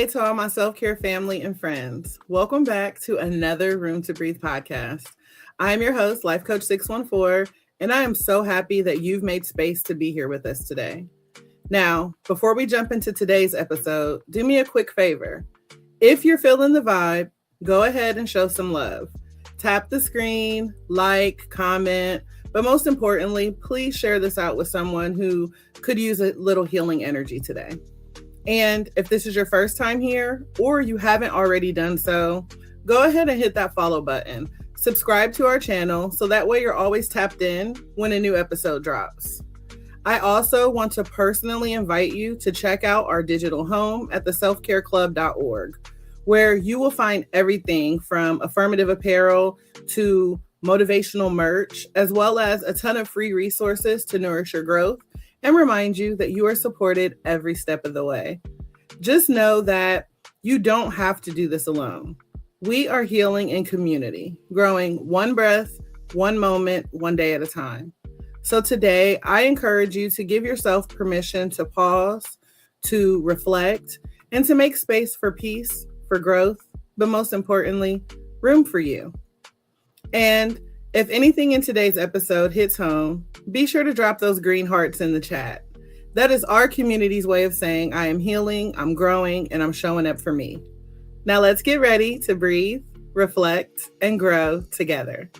day to all my self-care family and friends. Welcome back to another Room to Breathe podcast. I am your host, Life Coach 614, and I am so happy that you've made space to be here with us today. Now, before we jump into today's episode, do me a quick favor. If you're feeling the vibe, go ahead and show some love. Tap the screen, like, comment, but most importantly, please share this out with someone who could use a little healing energy today. And if this is your first time here, or you haven't already done so, go ahead and hit that follow button. Subscribe to our channel so that way you're always tapped in when a new episode drops. I also want to personally invite you to check out our digital home at theselfcareclub.org, where you will find everything from affirmative apparel to motivational merch, as well as a ton of free resources to nourish your growth and remind you that you are supported every step of the way. Just know that you don't have to do this alone. We are healing in community, growing one breath, one moment, one day at a time. So today, I encourage you to give yourself permission to pause, to reflect, and to make space for peace, for growth, but most importantly, room for you. And if anything in today's episode hits home, be sure to drop those green hearts in the chat. That is our community's way of saying I am healing, I'm growing, and I'm showing up for me. Now let's get ready to breathe, reflect, and grow together.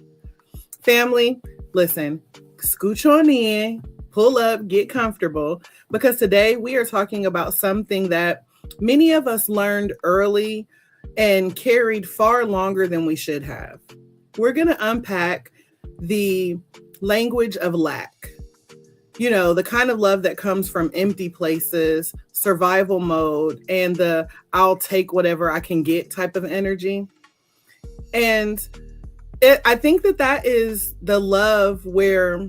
Family, listen, scooch on in, pull up, get comfortable, because today we are talking about something that many of us learned early and carried far longer than we should have. We're going to unpack the language of lack. You know, the kind of love that comes from empty places, survival mode, and the I'll take whatever I can get type of energy. And I think that is the love where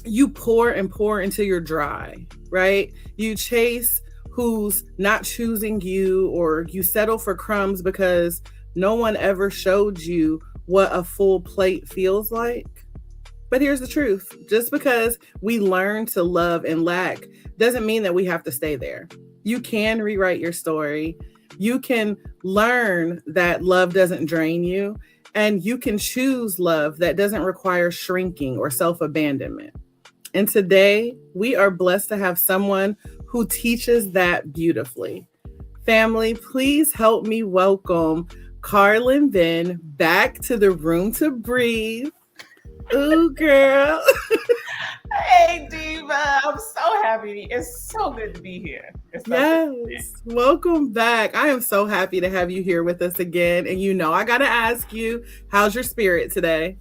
you pour and pour until you're dry, right? You chase who's not choosing you, or you settle for crumbs because no one ever showed you what a full plate feels like. But here's the truth. Just because we learn to love and lack doesn't mean that we have to stay there. You can rewrite your story. You can learn that love doesn't drain you, and you can choose love that doesn't require shrinking or self-abandonment. And today, we are blessed to have someone who teaches that beautifully. Family, please help me welcome Karlyn Benn back to the Room to Breathe. Ooh, girl. Hey, Diva. I'm so happy. It's so good to be here. Yes. Welcome back. I am so happy to have you here with us again. And you know, I got to ask you, how's your spirit today?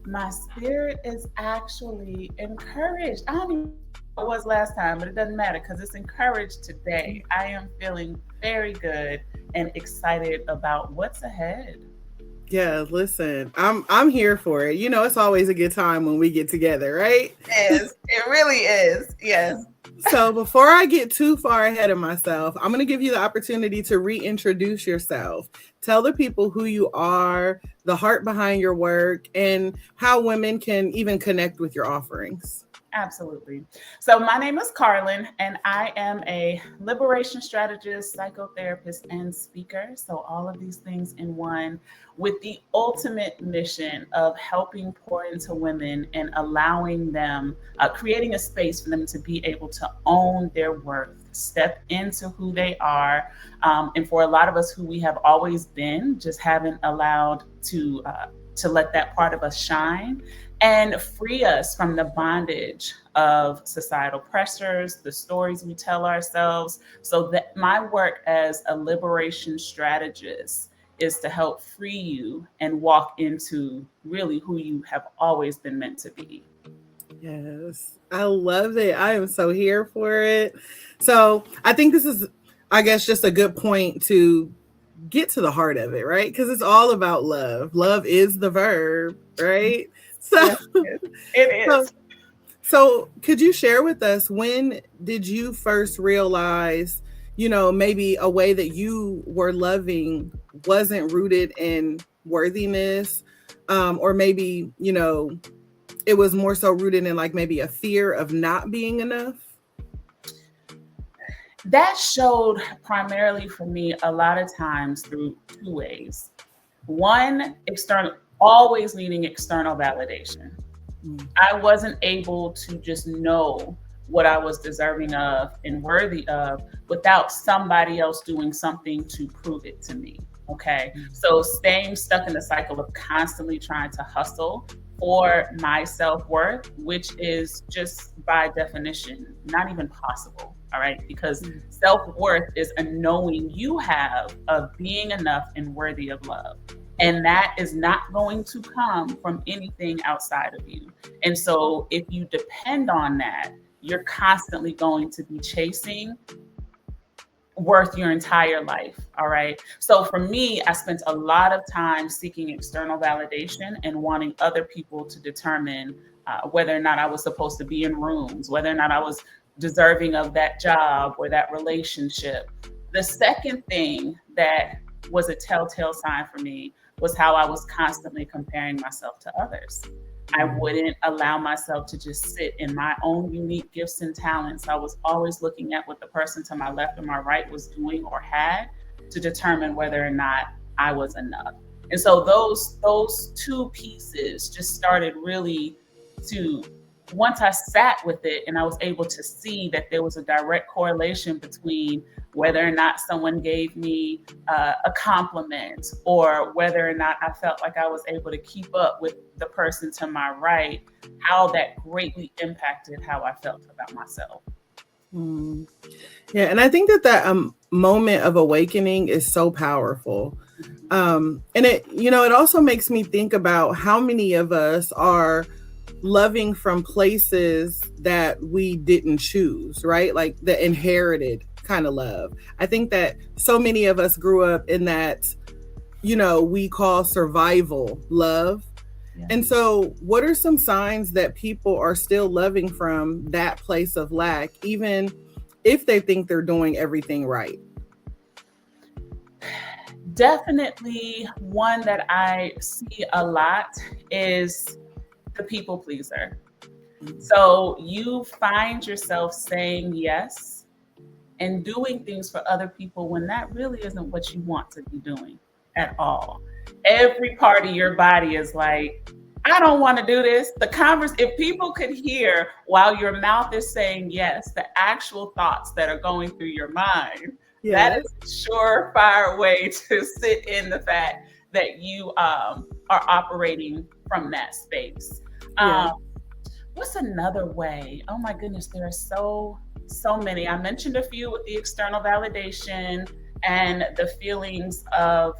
My spirit is actually encouraged. I don't even know what it was last time, but it doesn't matter because it's encouraged today. I am feeling very good and excited about what's ahead. Yeah, listen, I'm here for it. You know, it's always a good time when we get together, right? It really is. Yes. So before I get too far ahead of myself, I'm going to give you the opportunity to reintroduce yourself. Tell the people who you are, the heart behind your work, and how women can even connect with your offerings. Absolutely. So my name is Karlyn, and I am a liberation strategist, psychotherapist, and speaker. So all of these things in one, with the ultimate mission of helping pour into women and allowing them, creating a space for them to be able to own their worth, step into who they are. And for a lot of us who we have always been, just haven't allowed to let that part of us shine, and free us from the bondage of societal pressures, the stories we tell ourselves. So that my work as a liberation strategist is to help free you and walk into really who you have always been meant to be. Yes, I love it. I am so here for it. So I think this is, I guess, just a good point to get to the heart of it, right? Because it's all about love. Love is the verb, right? So Yes, it is. So could you share with us, when did you first realize, you know, maybe a way that you were loving wasn't rooted in worthiness, or maybe, you know, it was more so rooted in like maybe a fear of not being enough? That showed primarily for me a lot of times through two ways. One, external, always needing external validation. Mm. I wasn't able to just know what I was deserving of and worthy of without somebody else doing something to prove it to me. Okay. So staying stuck in the cycle of constantly trying to hustle for my self worth, which is just by definition not even possible. All right. Because self worth is a knowing you have of being enough and worthy of love. And that is not going to come from anything outside of you. And so if you depend on that, you're constantly going to be chasing worth your entire life. All right. So for me, I spent a lot of time seeking external validation and wanting other people to determine whether or not I was supposed to be in rooms, whether or not I was deserving of that job or that relationship. The second thing that was a telltale sign for me was how I was constantly comparing myself to others. I wouldn't allow myself to just sit in my own unique gifts and talents. I was always looking at what the person to my left or my right was doing or had to determine whether or not I was enough. And so those two pieces just started really to, once I sat with it and I was able to see that there was a direct correlation between whether or not someone gave me a compliment or whether or not I felt like I was able to keep up with the person to my right, how that greatly impacted how I felt about myself. Mm. Yeah, and I think that moment of awakening is so powerful. And it also makes me think about how many of us are loving from places that we didn't choose, right? Like the inherited kind of love. I think that so many of us grew up in that, we call survival love. Yeah. And so, what are some signs that people are still loving from that place of lack, even if they think they're doing everything right? Definitely one that I see a lot is the people pleaser. So you find yourself saying yes and doing things for other people when that really isn't what you want to be doing at all. Every part of your body is like, I don't want to do this. If people could hear while your mouth is saying yes, the actual thoughts that are going through your mind, that is a surefire way to sit in the fact that you are operating from that space. What's another way? Oh my goodness, there are so many. I mentioned a few with the external validation and the feelings of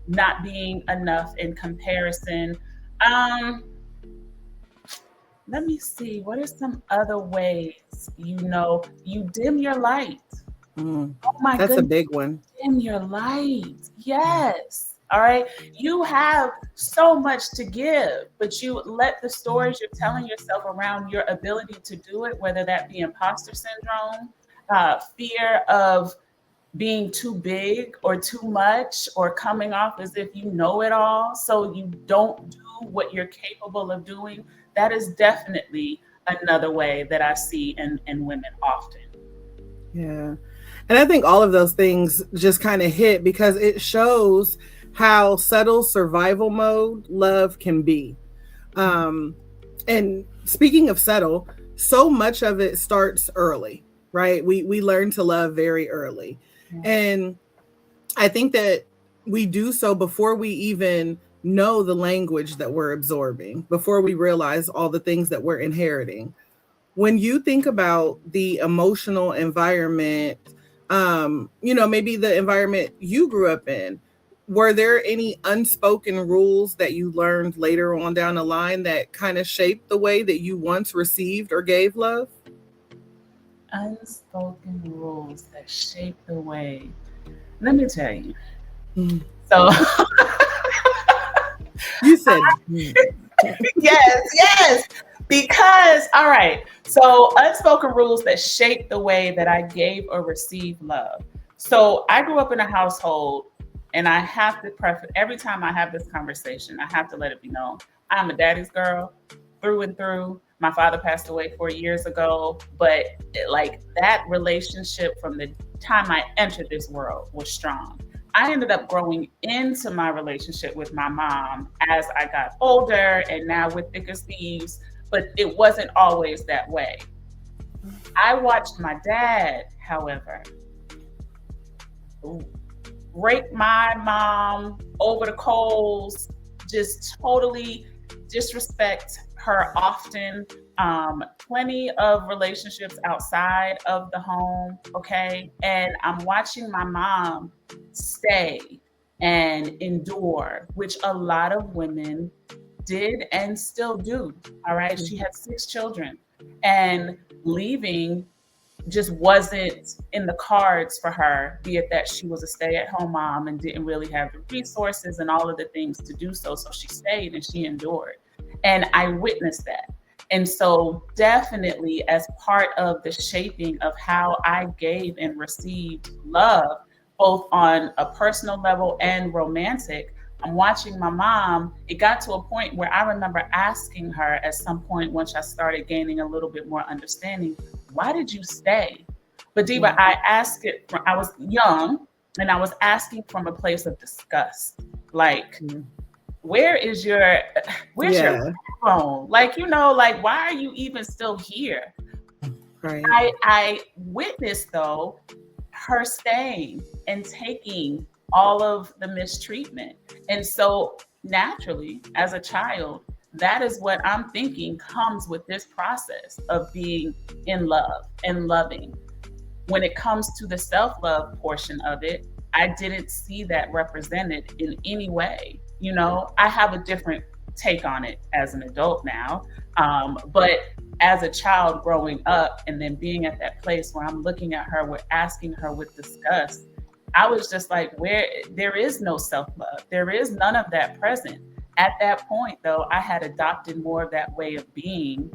not being enough in comparison. Let me see. What are some other ways? You dim your light. Mm. Oh my That's goodness. a big one. Dim your light. Yes. All right. You have so much to give, but you let the stories you're telling yourself around your ability to do it, whether that be imposter syndrome, fear of being too big or too much, or coming off as if you know it all, so you don't do what you're capable of doing. That is definitely another way that I see in women often. Yeah. And I think all of those things just kind of hit because it shows how subtle survival mode love can be. And speaking of subtle, so much of it starts early, right? We learn to love very early. Yeah. And I think that we do so before we even know the language that we're absorbing, before we realize all the things that we're inheriting. When you think about the emotional environment, maybe the environment you grew up in, were there any unspoken rules that you learned later on down the line that kind of shaped the way that you once received or gave love? Unspoken rules that shape the way. Let me tell you. Mm. So You said yes. Because, all right. So unspoken rules that shape the way that I gave or received love. So I grew up in a household, and I have to preface every time I have this conversation, I have to let it be known I'm a daddy's girl through and through. My father passed away 4 years ago, but like that relationship from the time I entered this world was strong. I ended up growing into my relationship with my mom as I got older and now with thicker thieves, but it wasn't always that way. I watched my dad, however, rake my mom over the coals, just totally disrespect her often. Plenty of relationships outside of the home, okay? And I'm watching my mom stay and endure, which a lot of women did and still do, all right? She had 6 children, and leaving just wasn't in the cards for her, be it that she was a stay-at-home mom and didn't really have the resources and all of the things to do so. So she stayed and she endured. And I witnessed that. And so definitely as part of the shaping of how I gave and received love, both on a personal level and romantic, I'm watching my mom. It got to a point where I remember asking her at some point, once I started gaining a little bit more understanding, why did you stay? But Diva, I asked it from, I was young and I was asking from a place of disgust. Like, where's your backbone? Like, like, why are you even still here? Right. I witnessed though her staying and taking all of the mistreatment. And so naturally, as a child, that is what I'm thinking comes with this process of being in love and loving. When it comes to the self-love portion of it, I didn't see that represented in any way. I have a different take on it as an adult now. But as a child growing up and then being at that place where I'm looking at her, we're asking her with disgust, I was just like, there is no self-love. There is none of that present. At that point, though, I had adopted more of that way of being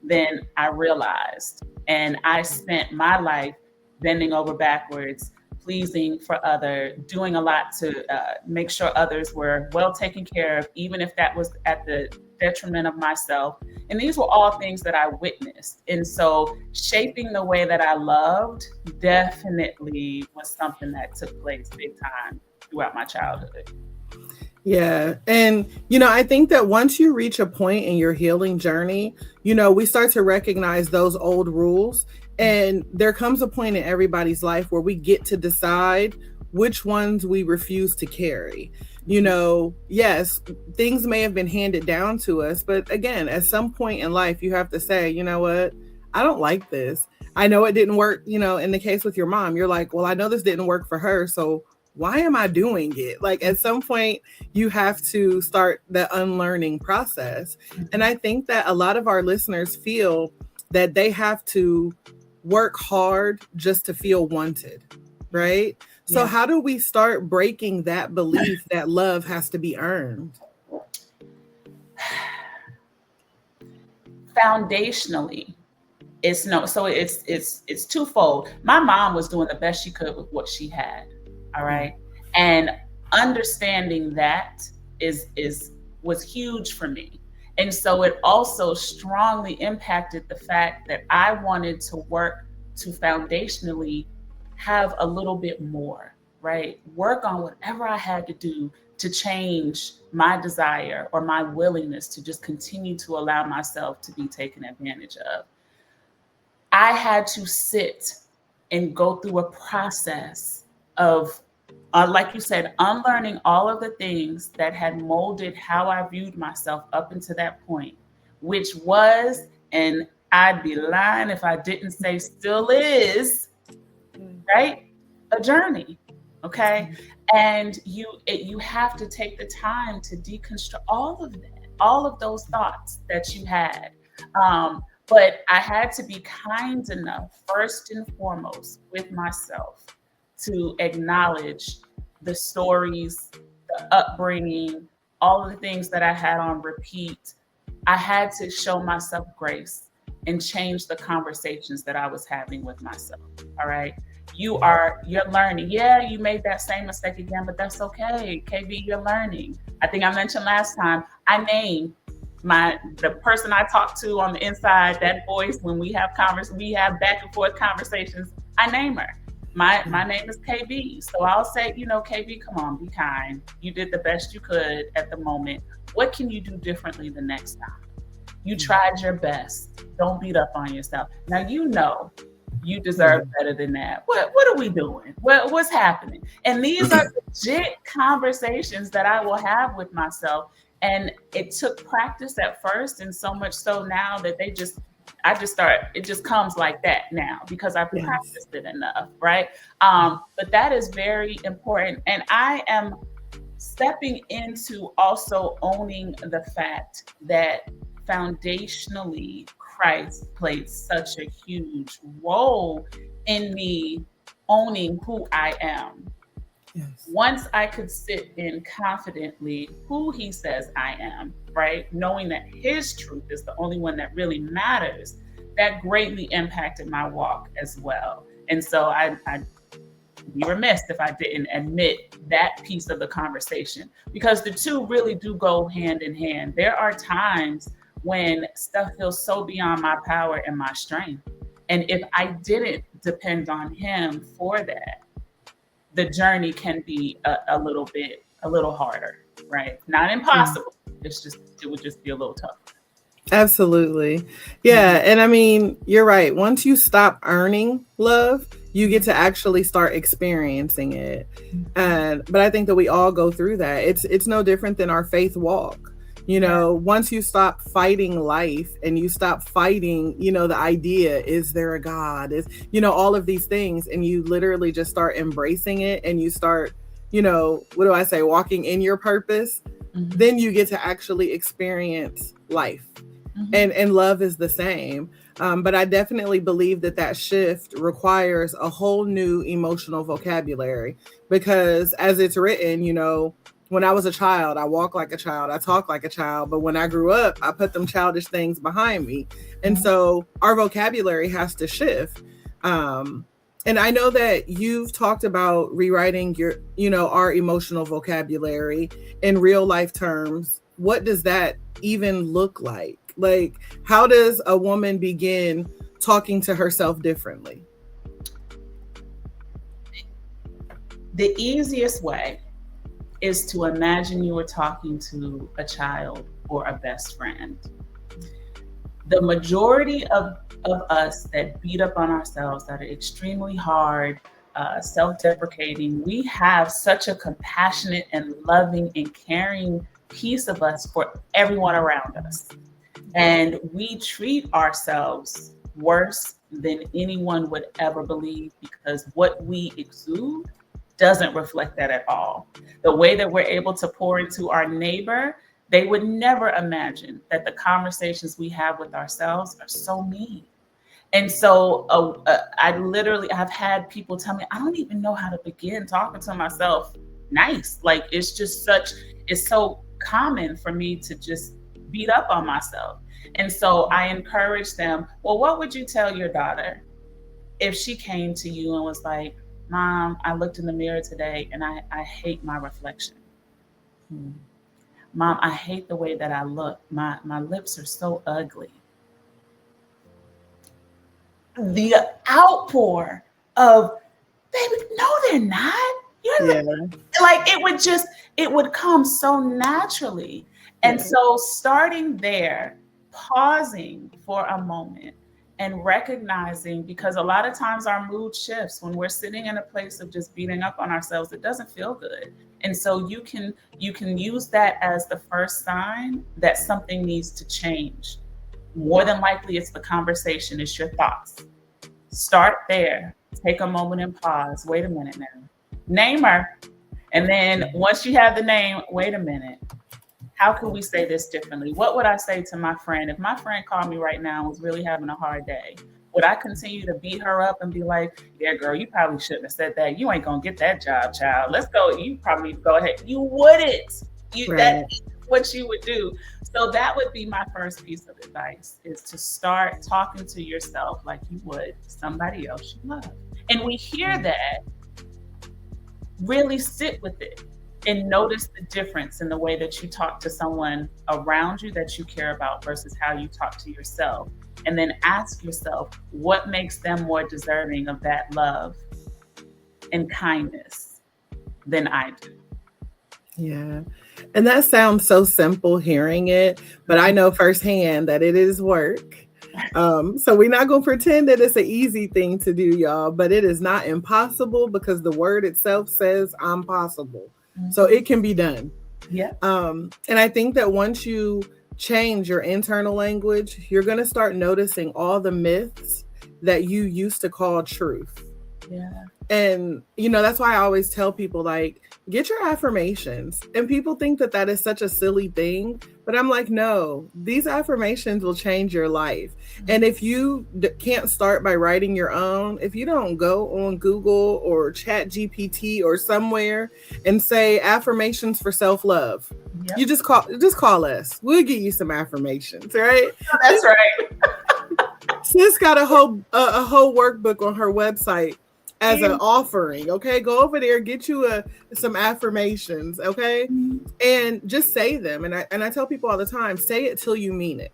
than I realized. And I spent my life bending over backwards, pleasing for others, doing a lot to make sure others were well taken care of, even if that was at the detriment of myself. And these were all things that I witnessed. And so shaping the way that I loved definitely was something that took place big time throughout my childhood. Yeah. And, I think that once you reach a point in your healing journey, we start to recognize those old rules. And there comes a point in everybody's life where we get to decide which ones we refuse to carry. Yes, things may have been handed down to us, but again, at some point in life, you have to say, you know what, I don't like this. I know it didn't work, in the case with your mom, you're like, well, I know this didn't work for her. So why am I doing it? Like at some point, you have to start the unlearning process. And I think that a lot of our listeners feel that they have to work hard just to feel wanted, right? So Yeah. how do we start breaking that belief that love has to be earned? Foundationally, it's twofold. My mom was doing the best she could with what she had. All right. And understanding that was huge for me. And so it also strongly impacted the fact that I wanted to work to foundationally have a little bit more, right? Work on whatever I had to do to change my desire or my willingness to just continue to allow myself to be taken advantage of. I had to sit and go through a process of, like you said, unlearning all of the things that had molded how I viewed myself up until that point, which was, and I'd be lying if I didn't say still is, right? A journey, okay? And you have to take the time to deconstruct all of that, all of those thoughts that you had. But I had to be kind enough, first and foremost, with myself to acknowledge the stories, the upbringing, all of the things that I had on repeat. I had to show myself grace and change the conversations that I was having with myself. All right. You're learning. Yeah, you made that same mistake again, but that's okay. KB, you're learning. I think I mentioned last time, I name The person I talk to on the inside, that voice, when we have back and forth conversations, I name her. My name is KB. So I'll say, KB, come on, be kind. You did the best you could at the moment. What can you do differently the next time? You tried your best. Don't beat up on yourself. Now, you deserve better than that. What are we doing? What's happening? And these are legit conversations that I will have with myself. And it took practice at first, and so much so now that it just comes like that now because I've practiced it enough, right? But that is very important. And I am stepping into also owning the fact that foundationally, Christ played such a huge role in me owning who I am. Yes. Once I could sit in confidently who he says I am, right? Knowing that his truth is the only one that really matters, that greatly impacted my walk as well. And so I'd be remiss if I didn't admit that piece of the conversation, because the two really do go hand in hand. There are times when stuff feels so beyond my power and my strength. And if I didn't depend on him for that, the journey can be a little harder, right? Not impossible. It would just be a little tough. Absolutely. Yeah. And I mean, you're right. Once you stop earning love, you get to actually start experiencing it. But I think that we all go through that. It's no different than our faith walk. Once you stop fighting life and you stop fighting, the idea, is there a God, is, all of these things, and you literally just start embracing it and you start, walking in your purpose, then you get to actually experience life. And love is the same. But I definitely believe that shift requires a whole new emotional vocabulary, because as it's written, when I was a child, I walked like a child, I talked like a child, but when I grew up, I put them childish things behind me. And so our vocabulary has to shift. And I know that you've talked about rewriting our emotional vocabulary in real life terms. What does that even look like? Like, how does a woman begin talking to herself differently? The easiest way is to imagine you were talking to a child or a best friend. The majority of us that beat up on ourselves, that are extremely hard, self-deprecating, we have such a compassionate and loving and caring piece of us for everyone around us. And we treat ourselves worse than anyone would ever believe, because what we exude doesn't reflect that at all. The way that we're able to pour into our neighbor, they would never imagine that the conversations we have with ourselves are so mean. And so I've had people tell me, I don't even know how to begin talking to myself nice. Like, it's so common for me to just beat up on myself. And so I encourage them, well, what would you tell your daughter if she came to you and was like, Mom, I looked in the mirror today and I hate my reflection. Mom, I hate the way that I look. My lips are so ugly. The outpour of, baby, no, they're not. Like, it would come so naturally. And so starting there, pausing for a moment and recognizing, because a lot of times our mood shifts when we're sitting in a place of just beating up on ourselves. It doesn't feel good. And so you can use that as the first sign that something needs to change. More than likely, it's the conversation, it's your thoughts. Start there. Take a moment and pause. Wait a minute now. Name her. And then once you have the name, wait a minute. How can we say this differently? What would I say to my friend? If my friend called me right now and was really having a hard day, would I continue to beat her up and be like, yeah, girl, you probably shouldn't have said that. You ain't going to get that job, child. Let's go. You probably go ahead. You wouldn't. That's what you would do. So that would be my first piece of advice, is to start talking to yourself like you would somebody else you love. And we hear that. Really sit with it. and notice the difference in the way that you talk to someone around you that you care about versus how you talk to yourself. And then ask yourself, what makes them more deserving of that love and kindness than I do? Yeah. And that sounds so simple hearing it, but I know firsthand that it is work. So we're not going to pretend that it's an easy thing to do, y'all, but it is not impossible because the word itself says I'm possible. So it can be done. Yeah. And I think that once you change your internal language, you're going to start noticing all the myths that you used to call truth. Yeah. And, that's why I always tell people, like, get your affirmations. And people think that that is such a silly thing. But I'm like, no, these affirmations will change your life. And if you can't start by writing your own, if you don't go on Google or Chat GPT or somewhere and say affirmations for self-love, Yep. you just call us. We'll get you some affirmations, right? Oh, that's right. Sis got a whole workbook on her website as an offering. Okay, go over there, get you some affirmations. Okay, and just say them. And I tell people all the time, say it till you mean it.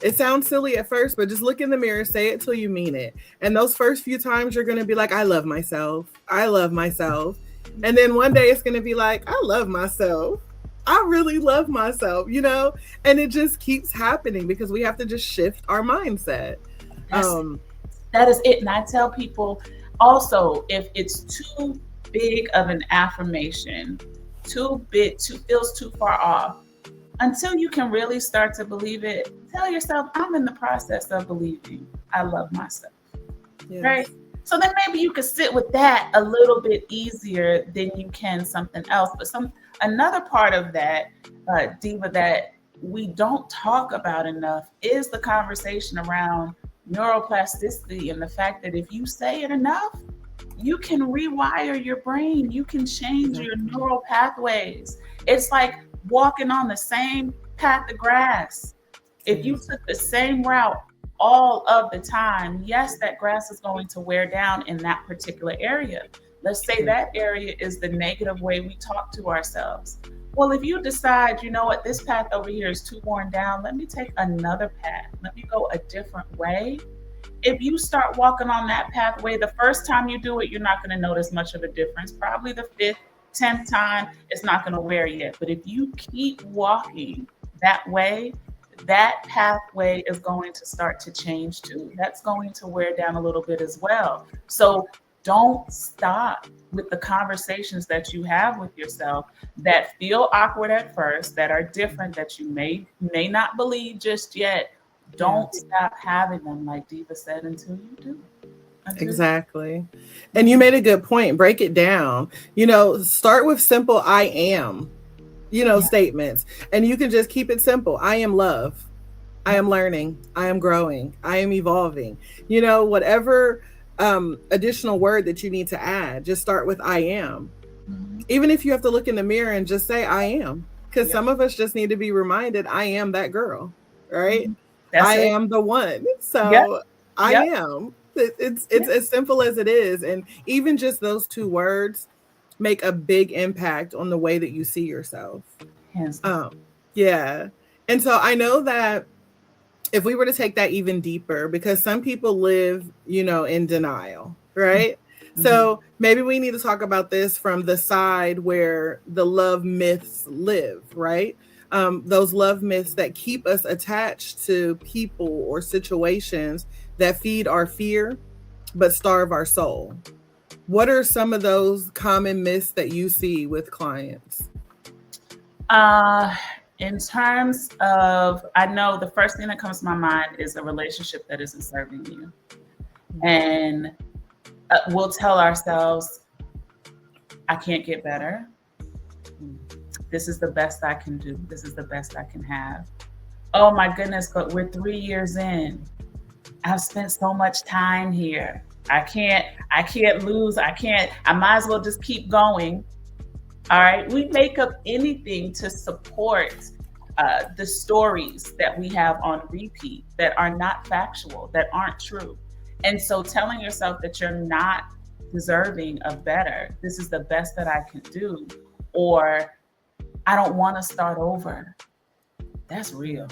It sounds silly at first, but just look in the mirror, say it till you mean it. And those first few times you're going to be like, I love myself. I love myself. And then one day it's going to be like, I love myself. I really love myself, and it just keeps happening because we have to just shift our mindset. That is it. And I tell people also, if it's too big of an affirmation, feels too far off, until you can really start to believe it, tell yourself, I'm in the process of believing I love myself. Yes. Right? So then maybe you could sit with that a little bit easier than you can something else. But another part of that, Diva, that we don't talk about enough is the conversation around neuroplasticity and the fact that if you say it enough, you can rewire your brain. You can change your neural pathways. It's like walking on the same path of grass. If you took the same route all of the time, yes, that grass is going to wear down in that particular area. Let's say that area is the negative way we talk to ourselves. Well, if you decide, you know what, this path over here is too worn down, let me take another path. Let me go a different way. If you start walking on that pathway, the first time you do it, you're not going to notice much of a difference. Probably the 5th, 10th time, it's not going to wear yet. But if you keep walking that way, that pathway is going to start to change too. That's going to wear down a little bit as well. So don't stop with the conversations that you have with yourself that feel awkward at first, that are different, that you may not believe just yet. Don't stop having them, like Diva said, until you do. Exactly. And you made a good point. Break it down. Start with simple I am, statements. And you can just keep it simple. I am love. I am learning. I am growing. I am evolving. Whatever additional word that you need to add, just start with I am. Even if you have to look in the mirror and just say I am, because some of us just need to be reminded I am that girl, right? I am the one. So I am. It's as simple as it is. And even just those two words make a big impact on the way that you see yourself. Yeah. And so I know that if we were to take that even deeper, because some people live, in denial, right? Mm-hmm. So maybe we need to talk about this from the side where the love myths live, right? Those love myths that keep us attached to people or situations that feed our fear, but starve our soul. What are some of those common myths that you see with clients? In terms of, I know the first thing that comes to my mind is a relationship that isn't serving you. And we'll tell ourselves, I can't get better. This is the best I can do. This is the best I can have. Oh my goodness, but we're 3 years in. I've spent so much time here. I can't lose. I might as well just keep going. All right. We make up anything to support the stories that we have on repeat that are not factual, that aren't true. And so telling yourself that you're not deserving of better, this is the best that I can do, or I don't want to start over. That's real.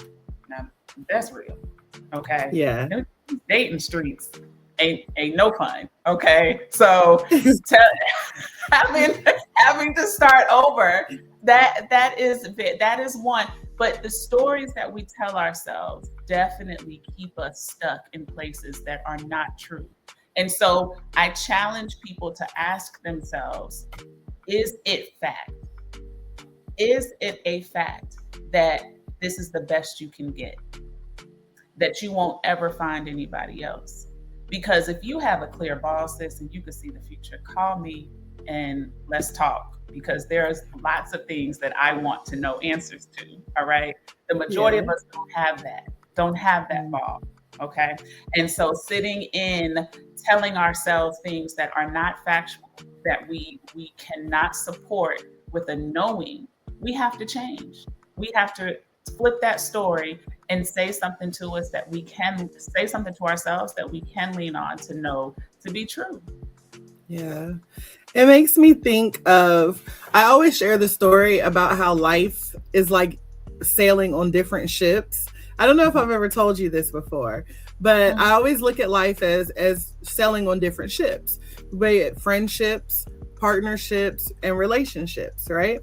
Now, that's real. Okay. Yeah. Dating streets ain't no fun. Okay. So having to start over, that is one. But the stories that we tell ourselves definitely keep us stuck in places that are not true. And so I challenge people to ask themselves, is it fact? Is it a fact that this is the best you can get? That you won't ever find anybody else? Because if you have a clear ball, sis, and you can see the future, call me and let's talk, because there's lots of things that I want to know answers to. All right. The majority of us don't have that ball. Okay. And so sitting in telling ourselves things that are not factual, that we cannot support with a knowing, we have to change. We have to flip that story and say something to us that we can say something to ourselves that we can lean on to know to be true. Yeah. It makes me think of, I always share the story about how life is like sailing on different ships. I don't know if I've ever told you this before, but I always look at life as sailing on different ships, be it friendships, partnerships, and relationships, right?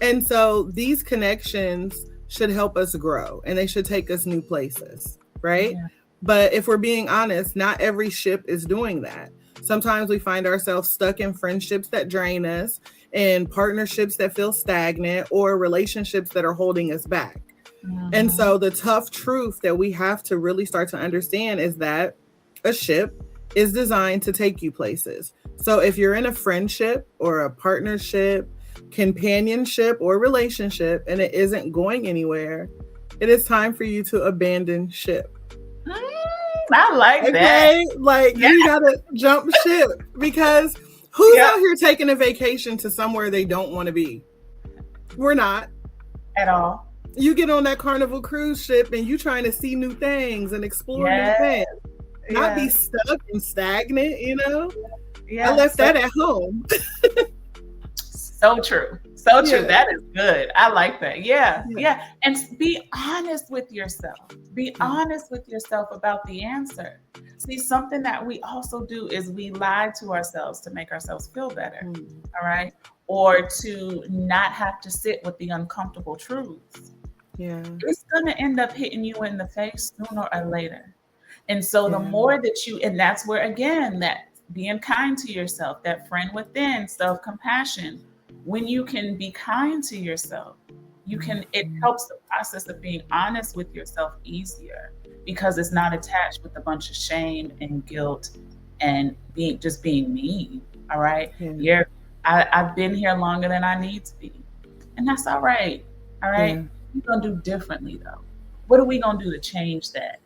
And so these connections should help us grow and they should take us new places, right? Yeah. But if we're being honest, not every ship is doing that. Sometimes we find ourselves stuck in friendships that drain us, in partnerships that feel stagnant, or relationships that are holding us back. Mm-hmm. And so the tough truth that we have to really start to understand is that a ship is designed to take you places. So if you're in a friendship or a partnership, companionship, or relationship, and it isn't going anywhere, it is time for you to abandon ship. I like that. Like, you gotta jump ship, because who's out here taking a vacation to somewhere they don't want to be? We're not. At all. You get on that Carnival cruise ship and you trying to see new things and explore new things. Not be stuck and stagnant, you know? I left that at home. So true. So true. That is good. I like that. Yeah. And be honest with yourself. Be honest with yourself about the answer. See, something that we also do is we lie to ourselves to make ourselves feel better. All right. Or to not have to sit with the uncomfortable truths. Yeah. It's going to end up hitting you in the face sooner or later. And so the more that you, and that's where, again, that being kind to yourself, that friend within, self-compassion, when you can be kind to yourself, it helps the process of being honest with yourself easier, because it's not attached with a bunch of shame and guilt and being mean. All right. Yeah. I've been here longer than I need to be. And that's all right. All right. Yeah. We're going to do differently though. What are we going to do to change that?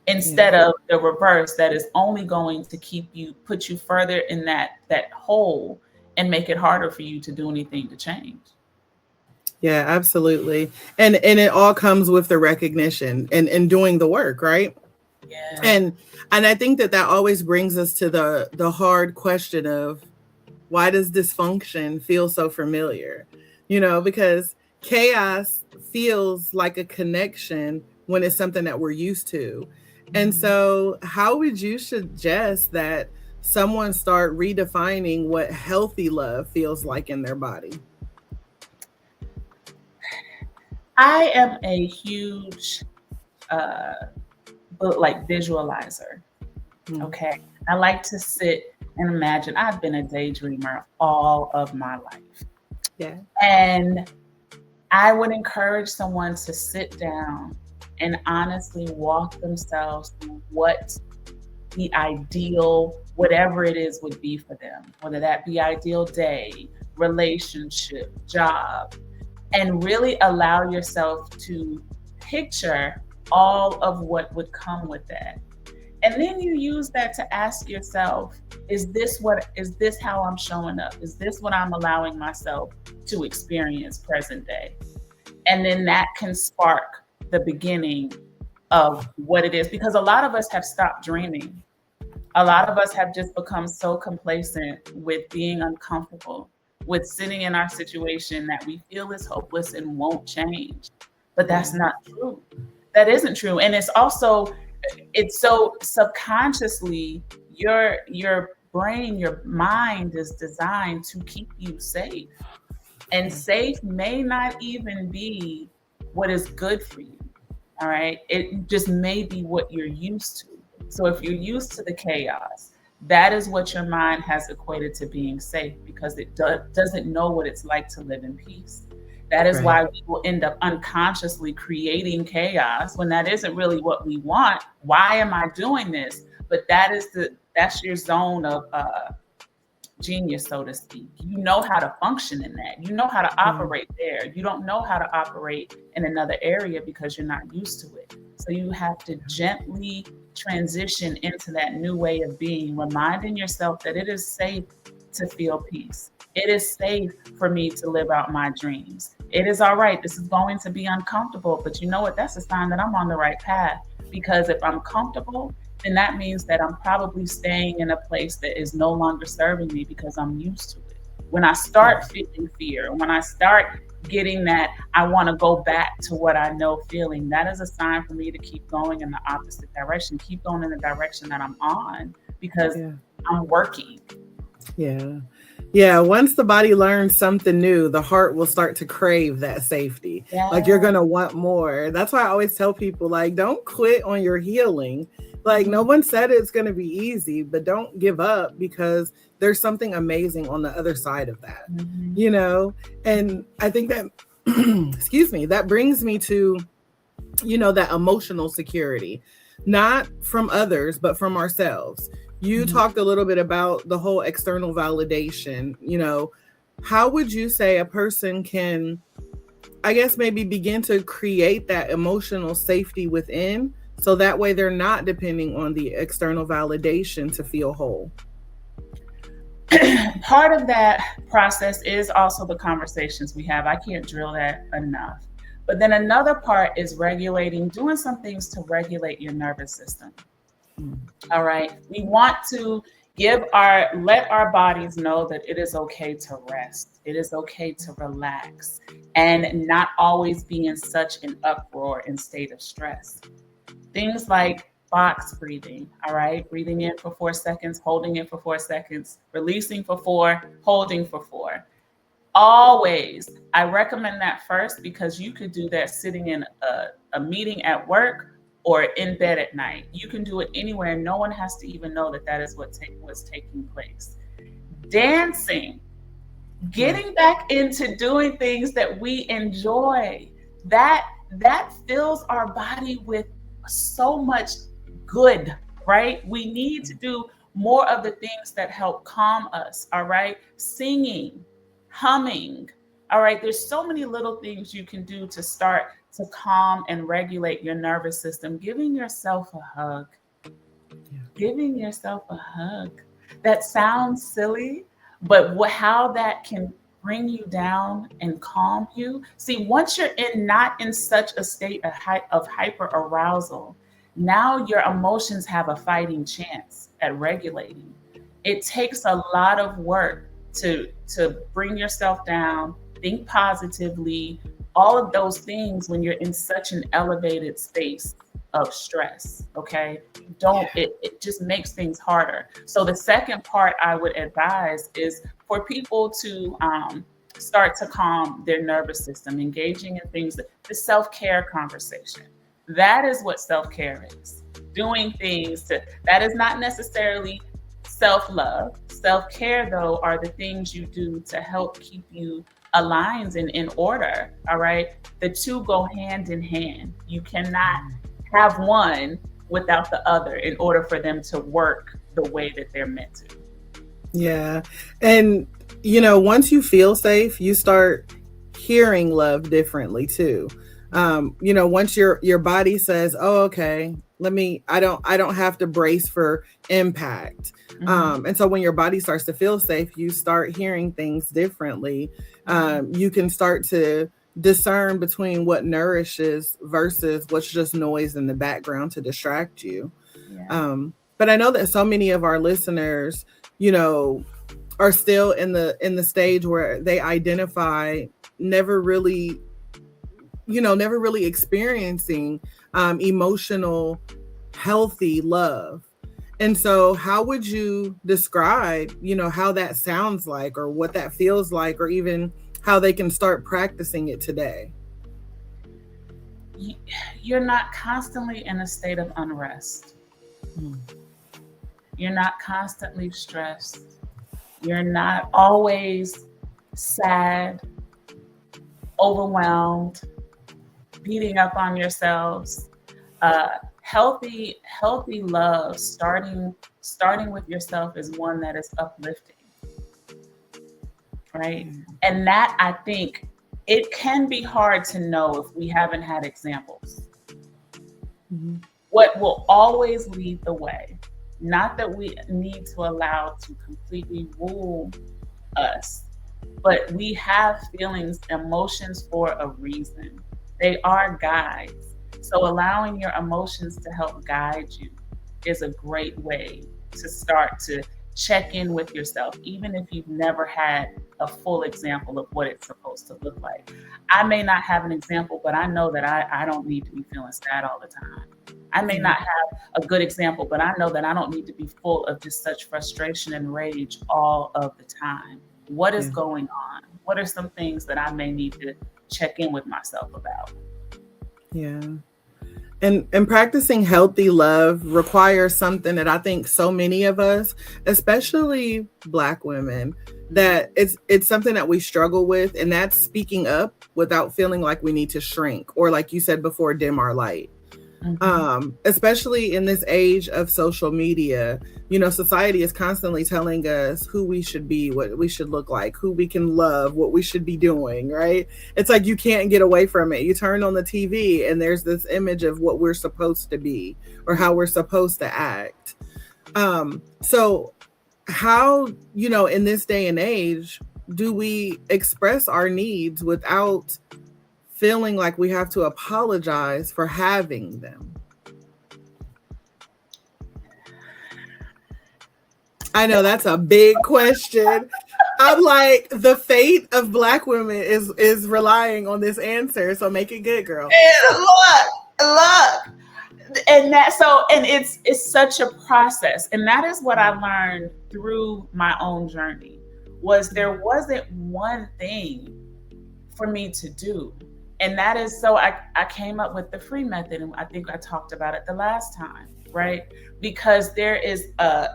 Instead of the reverse, that is only going to put you further in that hole and make it harder for you to do anything to change. Yeah, absolutely. And it all comes with the recognition and doing the work, right? Yeah. And I think that always brings us to the hard question of, why does dysfunction feel so familiar? You know, because chaos feels like a connection when it's something that we're used to. And so how would you suggest that someone start redefining what healthy love feels like in their body? I am a huge visualizer. Okay. I like to sit and imagine. I've been a daydreamer all of my life. Yeah. And I would encourage someone to sit down and honestly walk themselves through what the ideal, whatever it is, would be for them, whether that be ideal day, relationship, job, and really allow yourself to picture all of what would come with that. And then you use that to ask yourself, is this how I'm showing up? Is this what I'm allowing myself to experience present day? And then that can spark the beginning of what it is, because a lot of us have stopped dreaming. A lot of us have just become so complacent with being uncomfortable with sitting in our situation that we feel is hopeless and won't change. But that's not true. That isn't true. And it's also, it's so subconsciously your brain, your mind is designed to keep you safe. And safe may not even be what is good for you. All right. It just may be what you're used to. So if you're used to the chaos, that is what your mind has equated to being safe, because it doesn't know what it's like to live in peace. That is why we will end up unconsciously creating chaos when that isn't really what we want. Why am I doing this? But that's your zone of genius, so to speak. You know how to function in that. You know how to operate there. You don't know how to operate in another area because you're not used to it. So you have to gently transition into that new way of being, reminding yourself that it is safe to feel peace. It is safe for me to live out my dreams. It is all right. This is going to be uncomfortable, but you know what? That's a sign that I'm on the right path. Because if I'm comfortable, then that means that I'm probably staying in a place that is no longer serving me because I'm used to it. When I start feeling fear, when I start getting that I want to go back to what I know feeling, that is a sign for me to keep going in the opposite direction, keep going in the direction that I'm on, because I'm working. Yeah. Yeah, once the body learns something new, the heart will start to crave that safety. Like you're going to want more. That's why I always tell people, like, don't quit on your healing. Like, no one said it's going to be easy, but don't give up, because there's something amazing on the other side of that, you know? And I think that, excuse me, that brings me to, you know, that emotional security, not from others, but from ourselves. You talked a little bit about the whole external validation. You know, how would you say a person can, I guess, maybe begin to create that emotional safety within, so that way they're not depending on the external validation to feel whole? Part of that process is also the conversations we have. I can't drill that enough. But then another part is regulating, doing some things to regulate your nervous system. All right. We want to let our bodies know that it is okay to rest. It is okay to relax and not always be in such an uproar and state of stress. Things like box breathing. All right. Breathing in for 4 seconds, holding it for 4 seconds, releasing for 4, holding for 4. Always. I recommend that first, because you could do that sitting in a meeting at work or in bed at night. You can do it anywhere. No one has to even know that that is what's taking place. Dancing, getting back into doing things that we enjoy, that fills our body with so much good, right? We need to do more of the things that help calm us, all right? Singing, humming, all right? There's so many little things you can do to start to calm and regulate your nervous system. Giving yourself a hug. Giving yourself a hug. That sounds silly, but how that can bring you down and calm you. See, once you're not in such a state of hyper arousal, now your emotions have a fighting chance at regulating. It takes a lot of work to bring yourself down, think positively, all of those things when you're in such an elevated space of stress. Okay. It just makes things harder. So the second part I would advise is for people to start to calm their nervous system, engaging in things, the self-care conversation. That is what self-care is. Doing things that is not necessarily self-love. Self-care, though, are the things you do to help keep you aligned and in order. All right. The two go hand in hand. You cannot have one without the other in order for them to work the way that they're meant to. Yeah. And, you know, once you feel safe, you start hearing love differently too. You know, once your body says, oh, okay, I don't have to brace for impact. And so when your body starts to feel safe, you start hearing things differently. You can start to discern between what nourishes versus what's just noise in the background to distract you. But I know that so many of our listeners, you know, are still in the stage where they identify never really, never really experiencing emotional healthy love. And so how would you describe, how that sounds like, or what that feels like, or even how they can start practicing it today? You're not constantly in a state of unrest. You're not constantly stressed. You're not always sad, overwhelmed, beating up on yourselves. Healthy love, starting with yourself, is one that is uplifting, right? And that, I think, it can be hard to know if we haven't had examples. What will always lead the way, not that we need to allow to completely rule us, but we have feelings, emotions for a reason. They are guides. So allowing your emotions to help guide you is a great way to start to check in with yourself, even if you've never had a full example of what it's supposed to look like. I may not have an example, but I know that I don't need to be feeling sad all the time. I may not have a good example, but I know that I don't need to be full of just such frustration and rage all of the time. What is going on? What are some things that I may need to check in with myself about? Yeah. And practicing healthy love requires something that I think so many of us, especially Black women, that it's something that we struggle with, and that's speaking up without feeling like we need to shrink, or, like you said before, dim our light. Especially in this age of social media, society is constantly telling us who we should be, what we should look like, who we can love, what we should be doing, right? It's like you can't get away from it. You turn on the TV and there's this image of what we're supposed to be or how we're supposed to act. So how, in this day and age, do we express our needs without feeling like we have to apologize for having them? I know that's a big question. I'm like, the fate of Black women is relying on this answer. So make it good, girl. And look, and it's such a process, and that is what I learned through my own journey. Was there wasn't one thing for me to do. And that is, so I came up with the free method, and I think I talked about it the last time, right? Because there is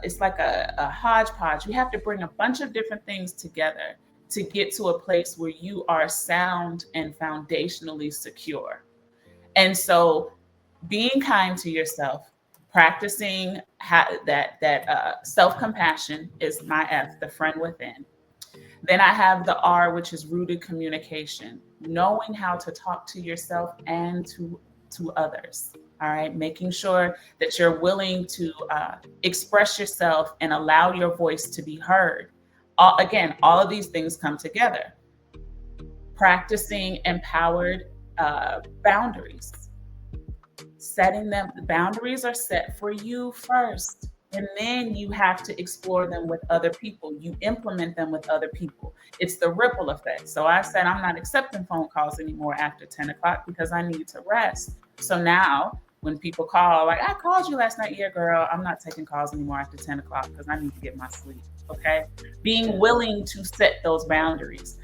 it's like a hodgepodge. You have to bring a bunch of different things together to get to a place where you are sound and foundationally secure. And so being kind to yourself, practicing that self-compassion is my F, the friend within. Then I have the R, which is rooted communication, knowing how to talk to yourself and to others. All right, making sure that you're willing to express yourself and allow your voice to be heard. Again, all of these things come together. Practicing empowered boundaries. Setting them, the boundaries are set for you first. And then you have to explore them with other people. You implement them with other people. It's the ripple effect. So I said, I'm not accepting phone calls anymore after 10 o'clock because I need to rest. So now when people call, like, I called you last night. Yeah, girl, I'm not taking calls anymore after 10 o'clock because I need to get my sleep. Okay. Being willing to set those boundaries.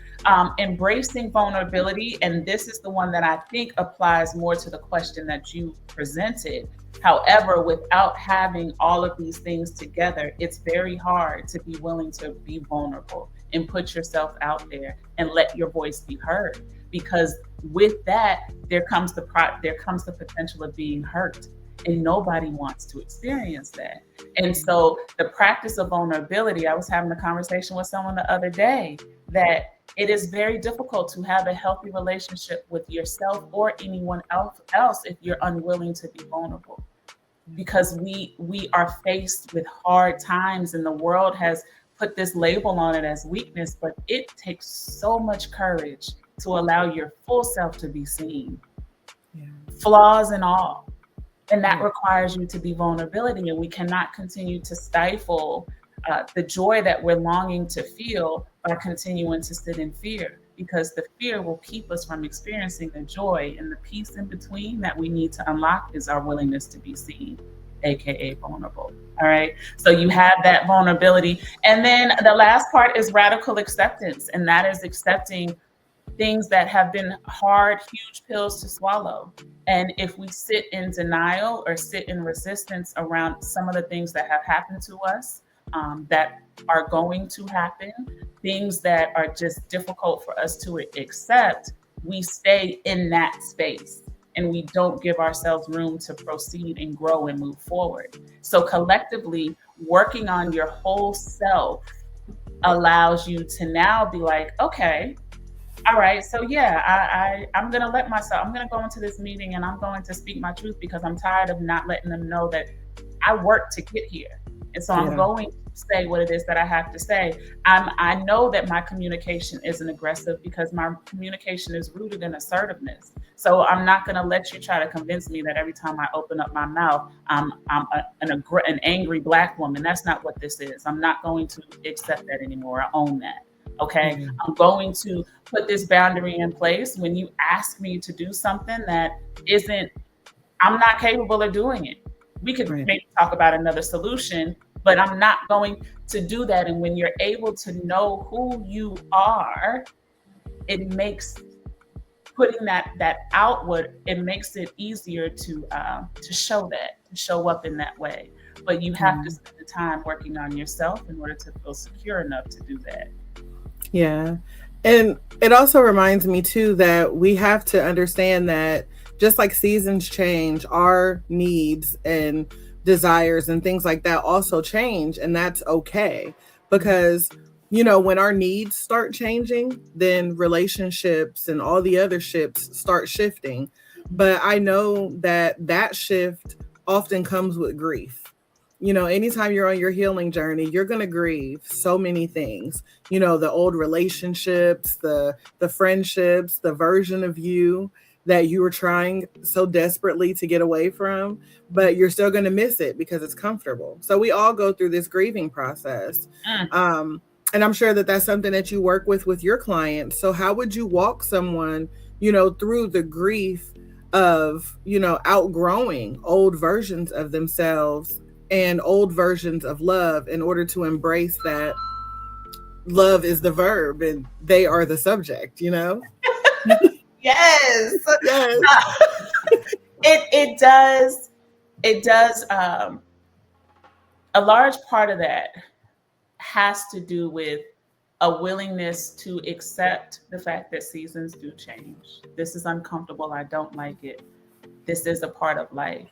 Embracing vulnerability. And this is the one that I think applies more to the question that you presented. However, without having all of these things together, it's very hard to be willing to be vulnerable and put yourself out there and let your voice be heard. Because with that, there comes the potential of being hurt. And nobody wants to experience that. And so the practice of vulnerability, I was having a conversation with someone the other day that it is very difficult to have a healthy relationship with yourself or anyone else if you're unwilling to be vulnerable. Because we are faced with hard times, and the world has put this label on it as weakness, but it takes so much courage to allow your full self to be seen, flaws and all. And that requires you to be vulnerability, and we cannot continue to stifle the joy that we're longing to feel by continuing to sit in fear, because the fear will keep us from experiencing the joy, and the peace in between that we need to unlock is our willingness to be seen, aka vulnerable. All right, so you have that vulnerability, and then the last part is radical acceptance, and that is accepting things that have been hard, huge pills to swallow. And if we sit in denial or sit in resistance around some of the things that have happened to us, that are going to happen, things that are just difficult for us to accept, we stay in that space and we don't give ourselves room to proceed and grow and move forward. So collectively, working on your whole self allows you to now be like, okay, all right, so yeah, I'm gonna let myself, I'm gonna go into this meeting and I'm going to speak my truth because I'm tired of not letting them know that I worked to get here. And so I'm going to say what it is that I have to say. I know that my communication isn't aggressive because my communication is rooted in assertiveness. So I'm not going to let you try to convince me that every time I open up my mouth, I'm an angry Black woman. That's not what this is. I'm not going to accept that anymore. I own that. Okay. I'm going to put this boundary in place when you ask me to do something that isn't, I'm not capable of doing it. We could maybe talk about another solution, but I'm not going to do that. And when you're able to know who you are, it makes putting that outward, it makes it easier to show that, to show up in that way. But you have to spend the time working on yourself in order to feel secure enough to do that. Yeah. And it also reminds me too that we have to understand that just like seasons change, our needs and desires and things like that also change. And that's okay. Because, you know, when our needs start changing, then relationships and all the other ships start shifting. But I know that shift often comes with grief. You know, anytime you're on your healing journey, you're going to grieve so many things. You know, the old relationships, the friendships, the version of you that you were trying so desperately to get away from, but you're still going to miss it because it's comfortable. So we all go through this grieving process. And I'm sure that that's something that you work with your clients. So how would you walk someone, you know, through the grief of, you know, outgrowing old versions of themselves and old versions of love in order to embrace that love is the verb and they are the subject, you know? Yes. Yes. It does. A large part of that has to do with a willingness to accept the fact that seasons do change. This is uncomfortable. I don't like it. This is a part of life.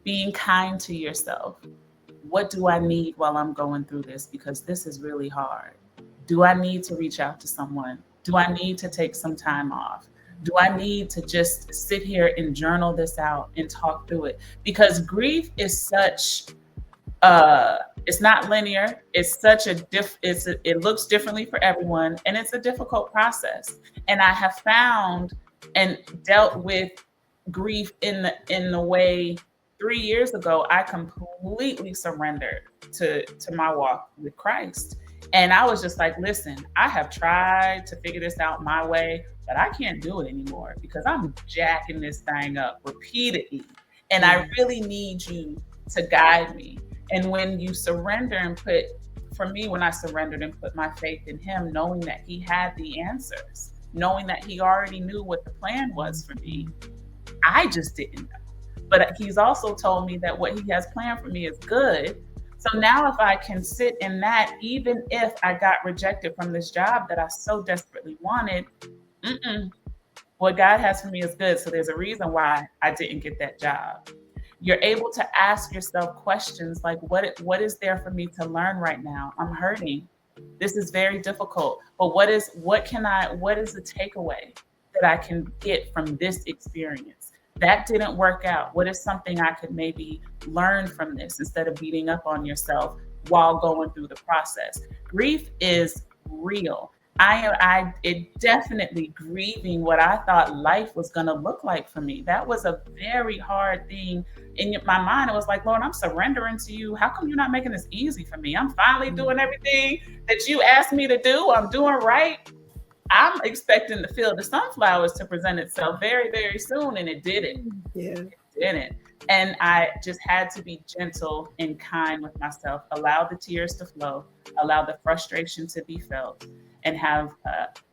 Being kind to yourself. What do I need while I'm going through this? Because this is really hard. Do I need to reach out to someone? Do I need to take some time off? Do I need to just sit here and journal this out and talk through it? Because grief is such, it's not linear. It's such it looks differently for everyone, and it's a difficult process. And I have found and dealt with grief in the way 3 years ago, I completely surrendered to my walk with Christ. And I was just like, listen, I have tried to figure this out my way, but I can't do it anymore because I'm jacking this thing up repeatedly. And I really need you to guide me. And when you surrender and for me, when I surrendered and put my faith in him, knowing that he had the answers, knowing that he already knew what the plan was for me, I just didn't know. But he's also told me that what he has planned for me is good. So now if I can sit in that, even if I got rejected from this job that I so desperately wanted, what God has for me is good. So there's a reason why I didn't get that job. You're able to ask yourself questions like, what is there for me to learn right now? I'm hurting. This is very difficult. But what is the takeaway that I can get from this experience? That didn't work out. What is something I could maybe learn from this instead of beating up on yourself while going through the process? Grief is real. it definitely grieving what I thought life was going to look like for me. That was a very hard thing in my mind. It was like, Lord, I'm surrendering to you. How come you're not making this easy for me? I'm finally doing everything that you asked me to do. I'm doing right. I'm expecting the field of sunflowers to present itself very, very soon. And it didn't. Yeah. It didn't. And I just had to be gentle and kind with myself, allow the tears to flow, allow the frustration to be felt, and have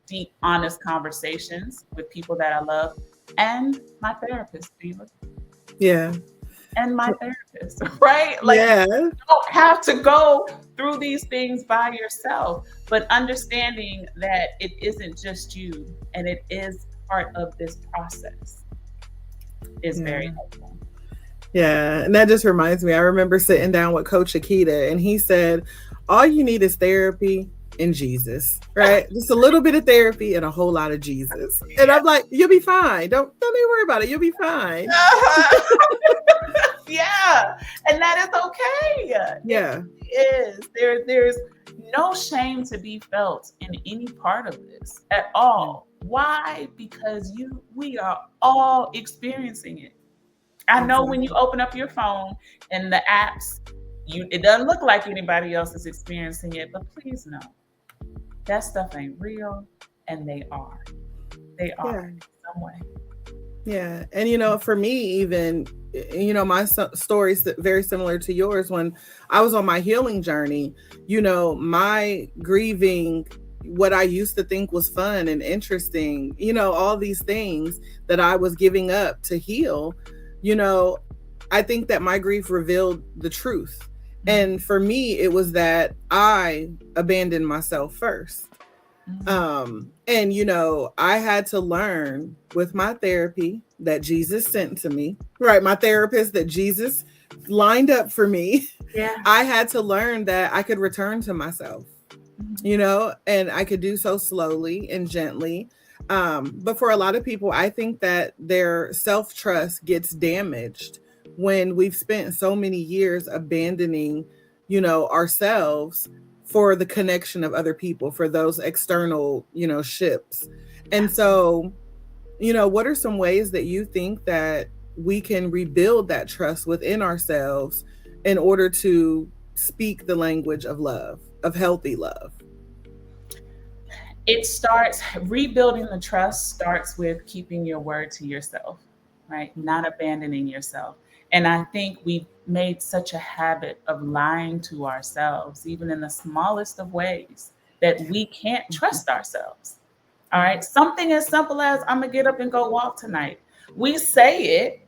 deep, honest conversations with people that I love and my therapist, Diva. Yeah. And my therapist, right? Like, yeah. you don't have to go through these things by yourself, but understanding that it isn't just you and it is part of this process is very helpful. Yeah. And that just reminds me, I remember sitting down with Coach Akita, and he said, all you need is therapy and Jesus, right? Just a little bit of therapy and a whole lot of Jesus. And I'm like, you'll be fine. Don't even worry about it. You'll be fine. Yeah. And that is okay. Yeah. It is. There's no shame to be felt in any part of this at all. Why? Because we are all experiencing it. I know when you open up your phone and the apps, it doesn't look like anybody else is experiencing it, but please know that stuff ain't real, and they are. They are in some way. Yeah. And, for me, even, my story is very similar to yours. When I was on my healing journey, my grieving what I used to think was fun and interesting, all these things that I was giving up to heal, I think that my grief revealed the truth. And for me, it was that I abandoned myself first. And, I had to learn with my therapy that Jesus sent to me, right? My therapist that Jesus lined up for me. Yeah. I had to learn that I could return to myself, and I could do so slowly and gently. But for a lot of people, I think that their self-trust gets damaged when we've spent so many years abandoning, ourselves for the connection of other people, for those external, ships. And so, what are some ways that you think that we can rebuild that trust within ourselves in order to speak the language of love, of healthy love? Rebuilding the trust starts with keeping your word to yourself, right? Not abandoning yourself. And I think we've made such a habit of lying to ourselves, even in the smallest of ways, that we can't trust ourselves. All right. Something as simple as, I'm going to get up and go walk tonight. We say it,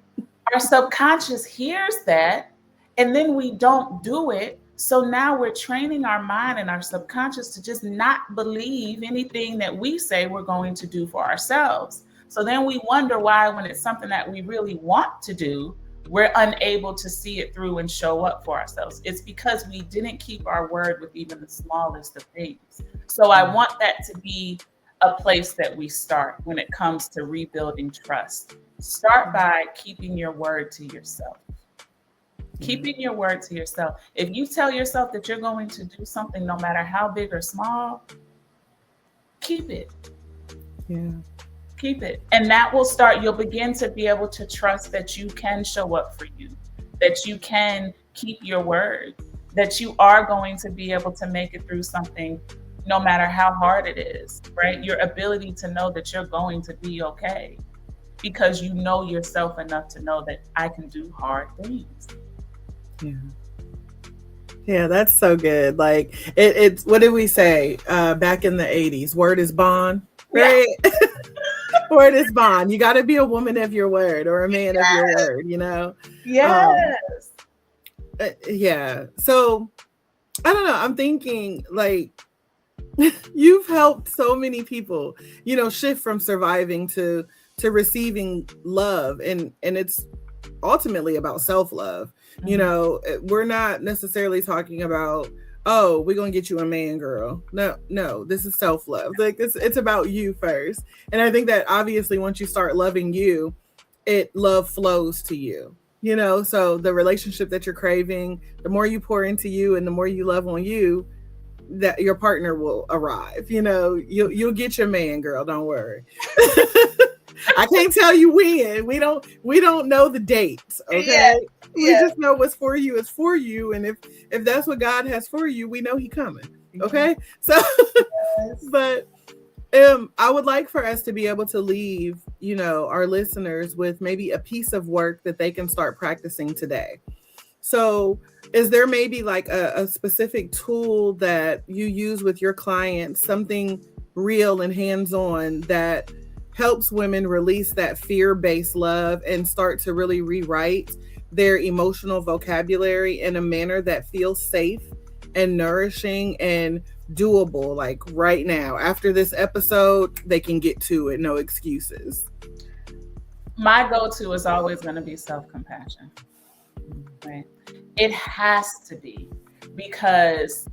our subconscious hears that, and then we don't do it. So now we're training our mind and our subconscious to just not believe anything that we say we're going to do for ourselves. So then we wonder why, when it's something that we really want to do, we're unable to see it through and show up for ourselves. It's because we didn't keep our word with even the smallest of things. So I want that to be a place that we start when it comes to rebuilding trust. Start by keeping your word to yourself. Keeping your word to yourself. If you tell yourself that you're going to do something, no matter how big or small, keep it. Yeah. Keep it. And that will you'll begin to be able to trust that you can show up for you, that you can keep your word, that you are going to be able to make it through something, no matter how hard it is, right? Your ability to know that you're going to be okay because you know yourself enough to know that I can do hard things. Yeah. Yeah, that's so good. Like it's what did we say back in the 80s? Word is bond, right? Yeah. Word is bond. You got to be a woman of your word or a man of your word, Yes. Yeah. So I don't know. I'm thinking like you've helped so many people, shift from surviving to receiving love, and it's ultimately about self-love. We're not necessarily talking about, oh, we're gonna get you a man, girl. No, this is self-love. Like it's about you first. And I think that obviously once you start loving you, love flows to you. So the relationship that you're craving, the more you pour into you and the more you love on you, that your partner will arrive. You'll get your man, girl. Don't worry. I can't tell you when. We don't know the dates. Okay. Yeah. We just know what's for you is for you. And if that's what God has for you, we know he coming. Okay. So, but I would like for us to be able to leave, our listeners with maybe a piece of work that they can start practicing today. So is there maybe like a specific tool that you use with your clients, something real and hands-on that helps women release that fear-based love and start to really rewrite their emotional vocabulary in a manner that feels safe and nourishing and doable, like right now? After this episode, they can get to it, no excuses. My go-to is always going to be self-compassion. Right? It has to be, because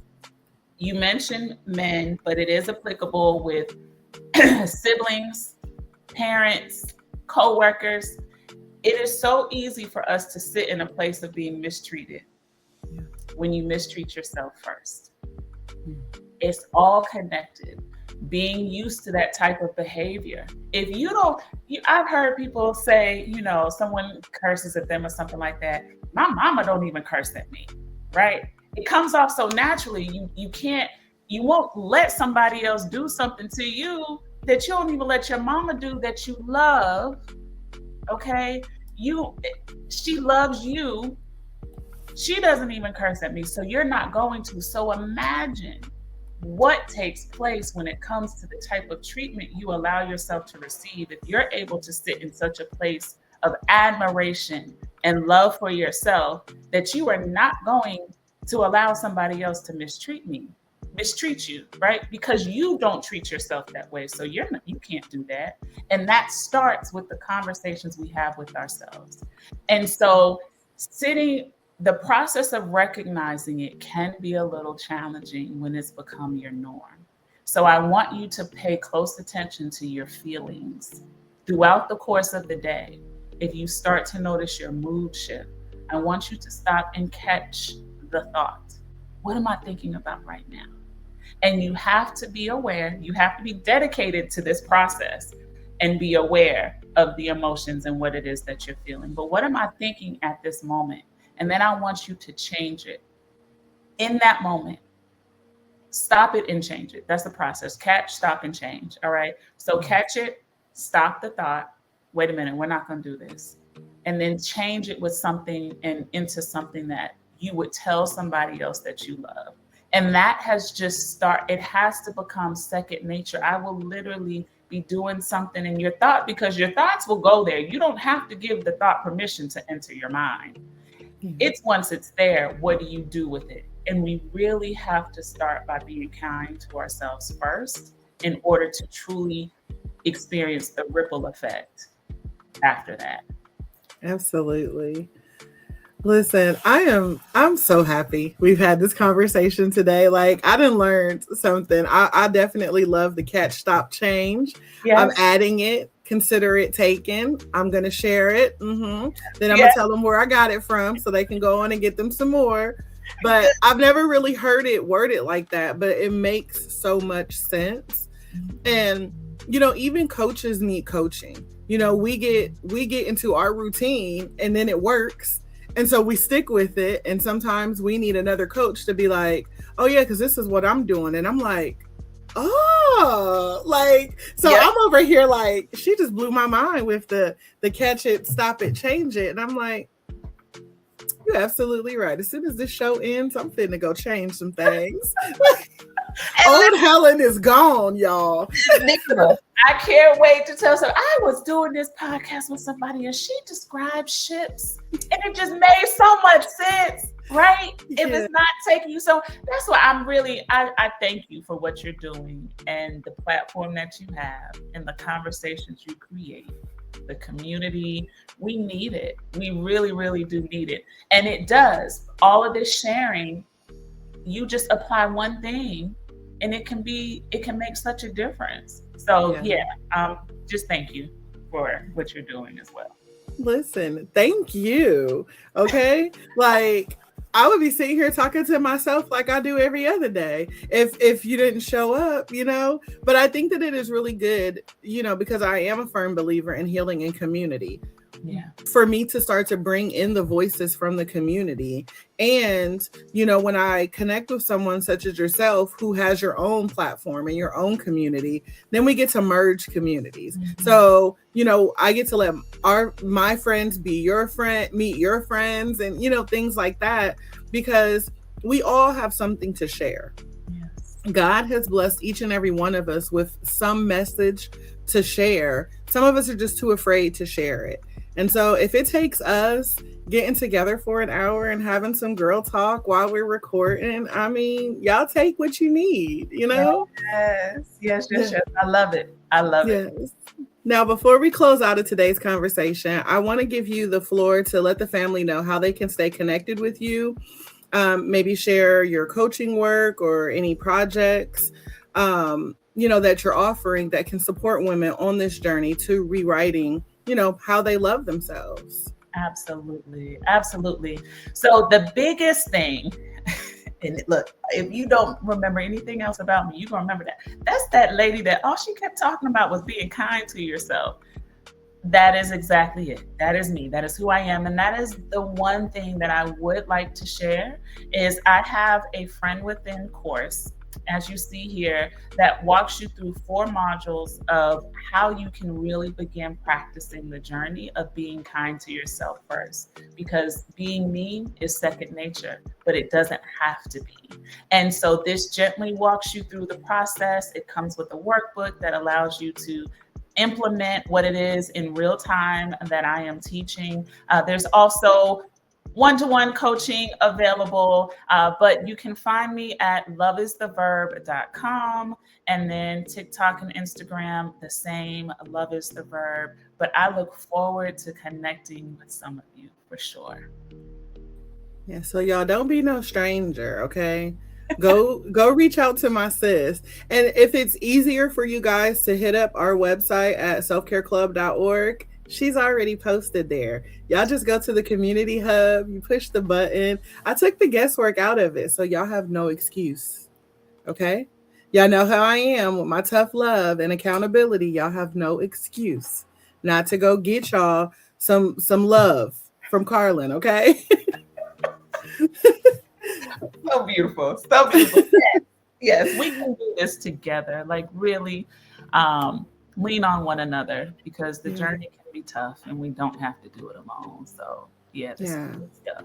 you mentioned men, but it is applicable with siblings, parents, co-workers. It is so easy for us to sit in a place of being mistreated when you mistreat yourself first. It's all connected. Being used to that type of behavior. If you don't, I've heard people say, someone curses at them or something like that. My mama don't even curse at me, right? It comes off so naturally. You won't let somebody else do something to you that you don't even let your mama do that you love. Okay? She loves you. She doesn't even curse at me, so you're not going to. So imagine what takes place when it comes to the type of treatment you allow yourself to receive. If you're able to sit in such a place of admiration and love for yourself, that you are not going to allow somebody else to mistreat you, right? Because you don't treat yourself that way. So you can't do that. And that starts with the conversations we have with ourselves. And so the process of recognizing it can be a little challenging when it's become your norm. So I want you to pay close attention to your feelings throughout the course of the day. If you start to notice your mood shift, I want you to stop and catch the thought. What am I thinking about right now? And you have to be aware, you have to be dedicated to this process and be aware of the emotions and what it is that you're feeling. But what am I thinking at this moment? And then I want you to change it. In that moment, stop it and change it. That's the process. Catch, stop, and change. All right. So catch it, stop the thought. Wait a minute, we're not going to do this. And then change it with something and into something that you would tell somebody else that you love. And that has just it has to become second nature. I will literally be doing something in your thought, because your thoughts will go there. You don't have to give the thought permission to enter your mind. It's once it's there, what do you do with it? And we really have to start by being kind to ourselves first in order to truly experience the ripple effect after that. Absolutely. Listen, I'm so happy we've had this conversation today. Like, I done learned something. I definitely love the catch, stop, change. Yes. I'm adding it. Consider it taken. I'm going to share it. Then I'm going to tell them where I got it from so they can go on and get them some more. But I've never really heard it worded like that, but it makes so much sense. And, even coaches need coaching. We get into our routine and then it works. And so we stick with it. And sometimes we need another coach to be like, oh yeah, because this is what I'm doing. And I'm like, oh, I'm over here like, she just blew my mind with the catch it, stop it, change it. And I'm like, you're absolutely right. As soon as this show ends, I'm finna go change some things. Old Helen is gone, y'all. Nicola, I can't wait to tell some. I was doing this podcast with somebody and she described ships and it just made so much sense, right? Yeah. If it's not taking you. So that's why I thank you for what you're doing and the platform that you have and the conversations you create, the community. We need it. We really, really do need it. And it does. All of this sharing, you just apply one thing and it can make such a difference. So just thank you for what you're doing as well. Listen, thank you. Okay. Like, I would be sitting here talking to myself like I do every other day if you didn't show up, you know. But I think that it is really good, you know, because I am a firm believer in healing in community. Yeah. For me to start to bring in the voices from the community. And, you know, when I connect with someone such as yourself who has your own platform and your own community, then we get to merge communities. Mm-hmm. So, you know, I get to let my friends be your friend, meet your friends, and, you know, things like that, because we all have something to share. Yes. God has blessed each and every one of us with some message to share. Some of us are just too afraid to share it. And so if it takes us getting together for an hour and having some girl talk while we're recording, I mean, y'all take what you need, you know? Yes. I love it. It. Now, before we close out of today's conversation, I want to give you the floor to let the family know how they can stay connected with you. Maybe share your coaching work or any projects, you know, that you're offering that can support women on this journey to rewriting, you know, how they love themselves. Absolutely. So the biggest thing, and look, if you don't remember anything else about me, you're going to remember that. That's that lady that all she kept talking about was being kind to yourself. That is exactly it. That is me. That is who I am. And that is the one thing that I would like to share is I have a Friend Within course, as you see here, that walks you through 4 modules of how you can really begin practicing the journey of being kind to yourself first. Because being mean is second nature, but it doesn't have to be. And so this gently walks you through the process. It comes with a workbook that allows you to implement what it is in real time that I am teaching. There's also one-to-one coaching available, but you can find me at loveistheverb.com, and then TikTok and Instagram, the same, Love is the Verb. But I look forward to connecting with some of you for sure. Yeah, so y'all don't be no stranger, okay? Go reach out to my sis. And if it's easier for you guys to hit up our website at selfcareclub.org, she's already posted there. Y'all just go to the community hub, you push the button. I took the guesswork out of it, so y'all have no excuse. Okay? Y'all know how I am with my tough love and accountability. Y'all have no excuse not to go get y'all some love from Karlyn, okay? So beautiful. Yes, we can do this together. Like really lean on one another, because the journey can be tough and we don't have to do it alone. So this is good stuff.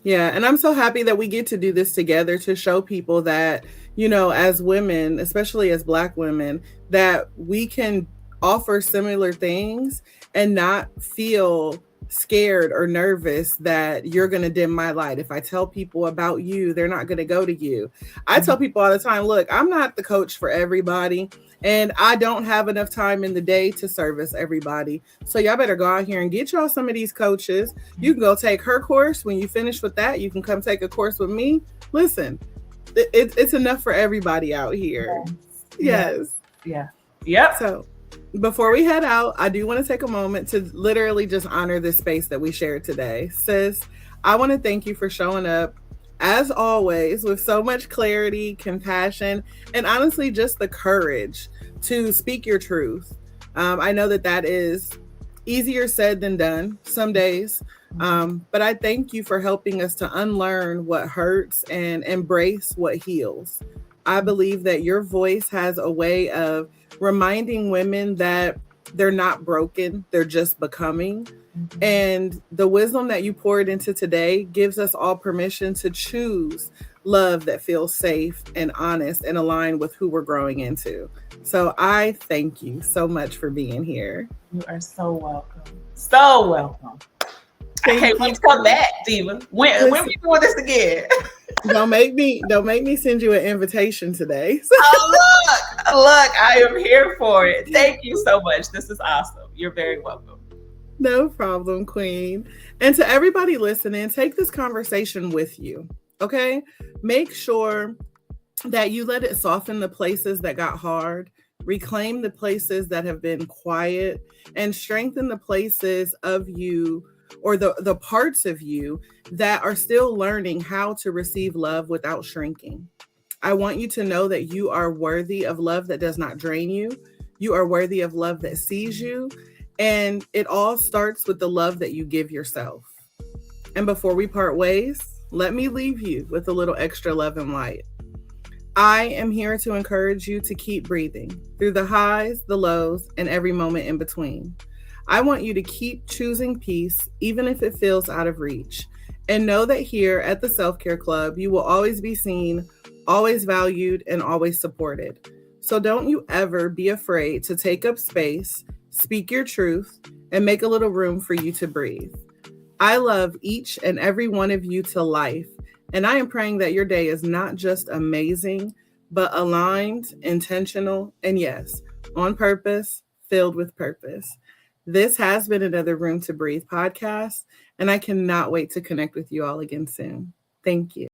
Yeah, and I'm so happy that we get to do this together to show people that, you know, as women, especially as Black women, that we can offer similar things and not feel scared or nervous that you're going to dim my light. If I tell people about you, they're not going to go to you. I tell people all the time, look, I'm not the coach for everybody, and I don't have enough time in the day to service everybody. So y'all better go out here and get y'all some of these coaches. You can go take her course. When you finish with that, you can come take a course with me. Listen, it's enough for everybody out here. Yes. Yeah. Yep. So before we head out, I do want to take a moment to literally just honor this space that we shared today. Sis, I want to thank you for showing up, as always, with so much clarity, compassion, and honestly, just the courage to speak your truth. I know that is easier said than done some days, but I thank you for helping us to unlearn what hurts and embrace what heals. I believe that your voice has a way of reminding women that they're not broken, they're just becoming. Mm-hmm. And the wisdom that you poured into today gives us all permission to choose love that feels safe and honest and aligned with who we're growing into. So I thank you so much for being here. You are so welcome. So welcome. I can't wait to come back, Diva. When we doing this again? Don't make me send you an invitation today. Oh, look, I am here for it. Thank you so much. This is awesome. You're very welcome. No problem, Queen. And to everybody listening, take this conversation with you, okay? Make sure that you let it soften the places that got hard, reclaim the places that have been quiet, and strengthen the places of you or the parts of you that are still learning how to receive love without shrinking. I want you to know that you are worthy of love that does not drain you. You are worthy of love that sees you. And it all starts with the love that you give yourself. And before we part ways, let me leave you with a little extra love and light. I am here to encourage you to keep breathing through the highs, the lows, and every moment in between. I want you to keep choosing peace, even if it feels out of reach. And know that here at the Self-Care Club, you will always be seen, always valued, and always supported. So don't you ever be afraid to take up space, speak your truth, and make a little room for you to breathe. I love each and every one of you to life, and I am praying that your day is not just amazing, but aligned, intentional, and yes, on purpose, filled with purpose. This has been another Room to Breathe podcast, and I cannot wait to connect with you all again soon. Thank you.